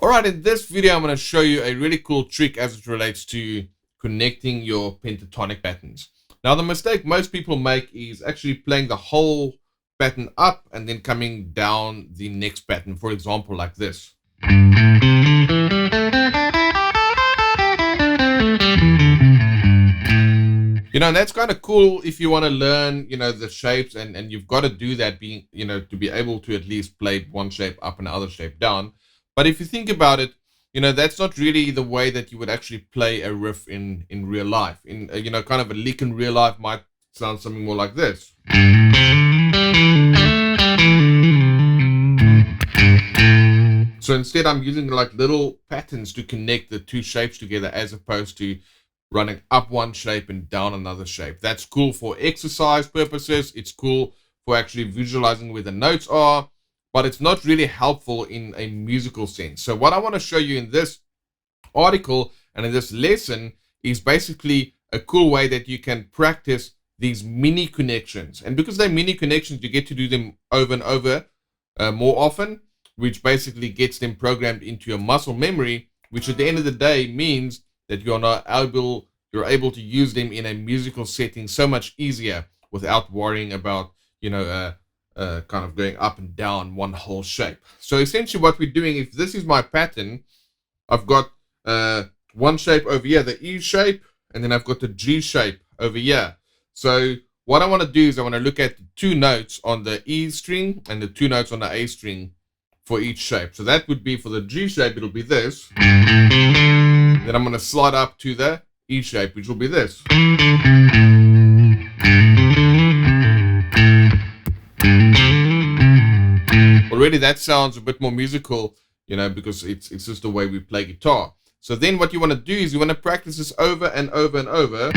Alright, in this video I'm going to show you a really cool trick as it relates to connecting your pentatonic patterns. Now the mistake most people make is actually playing the whole pattern up and then coming down the next pattern, for example like this. And that's kind of cool if you want to learn, the shapes, and you've got to do that being, to be able to at least play one shape up and another shape down. But if you think about it, that's not really the way that you would actually play a riff in real life. Kind of a lick in real life might sound something more like this. So instead I'm using like little patterns to connect the two shapes together as opposed to running up one shape and down another shape. That's cool for exercise purposes. It's cool for actually visualizing where the notes are, but it's not really helpful in a musical sense. So what I want to show you in this article and in this lesson is basically a cool way that you can practice these mini connections. And because they're mini connections, you get to do them over and over more often, which basically gets them programmed into your muscle memory, which at the end of the day means that you're able to use them in a musical setting so much easier without worrying about, kind of going up and down one whole shape. So essentially what we're doing, if this is my pattern, I've got one shape over here, the E shape, and then I've got the G shape over here. So what I want to do is I want to look at the two notes on the E string and the two notes on the A string for each shape. So that would be for the G shape, it'll be this. Then I'm going to slide up to the E shape, which will be this. Already that sounds a bit more musical, because it's just the way we play guitar. So then what you want to do is you want to practice this over and over and over.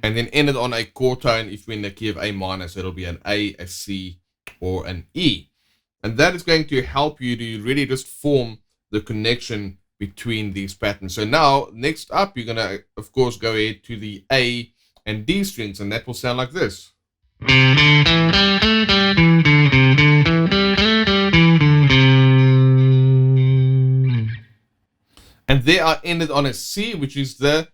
And then end it on a chord tone if we're in the key of A minor. So it'll be an A, a C, or an E. And that is going to help you to really just form the connection between these patterns. So now, next up, you're going to, of course, go ahead to the A and D strings, and that will sound like this. And there I ended on a C, which is the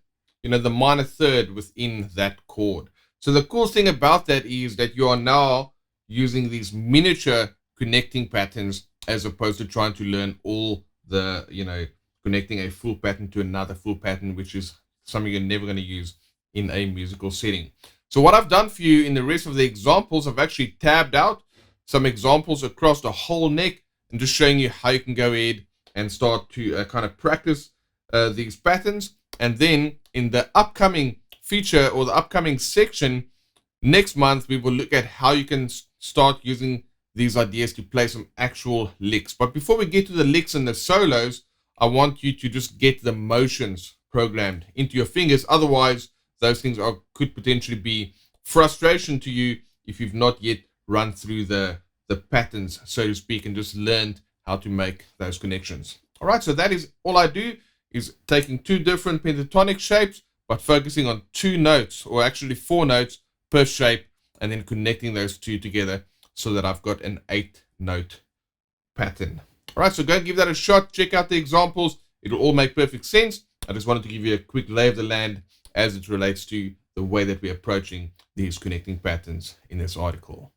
minor third within that chord. So the cool thing about that is that you are now using these miniature connecting patterns as opposed to trying to learn all the, connecting a full pattern to another full pattern, which is something you're never going to use in a musical setting. So what I've done for you in the rest of the examples, I've actually tabbed out some examples across the whole neck and just showing you how you can go ahead and start to kind of practice these patterns. And then in the upcoming feature or the upcoming section next month, we will look at how you can start using these ideas to play some actual licks. But before we get to the licks and the solos, I want you to just get the motions programmed into your fingers. Otherwise, those things could potentially be frustration to you if you've not yet run through the patterns, so to speak, and just learned how to make those connections. All right, so that is all I do, is taking two different pentatonic shapes, but focusing on two notes, or actually four notes per shape, and then connecting those two together so that I've got an 8-note pattern. All right, so go and give that a shot. Check out the examples. It'll all make perfect sense. I just wanted to give you a quick lay of the land as it relates to the way that we're approaching these connecting patterns in this article.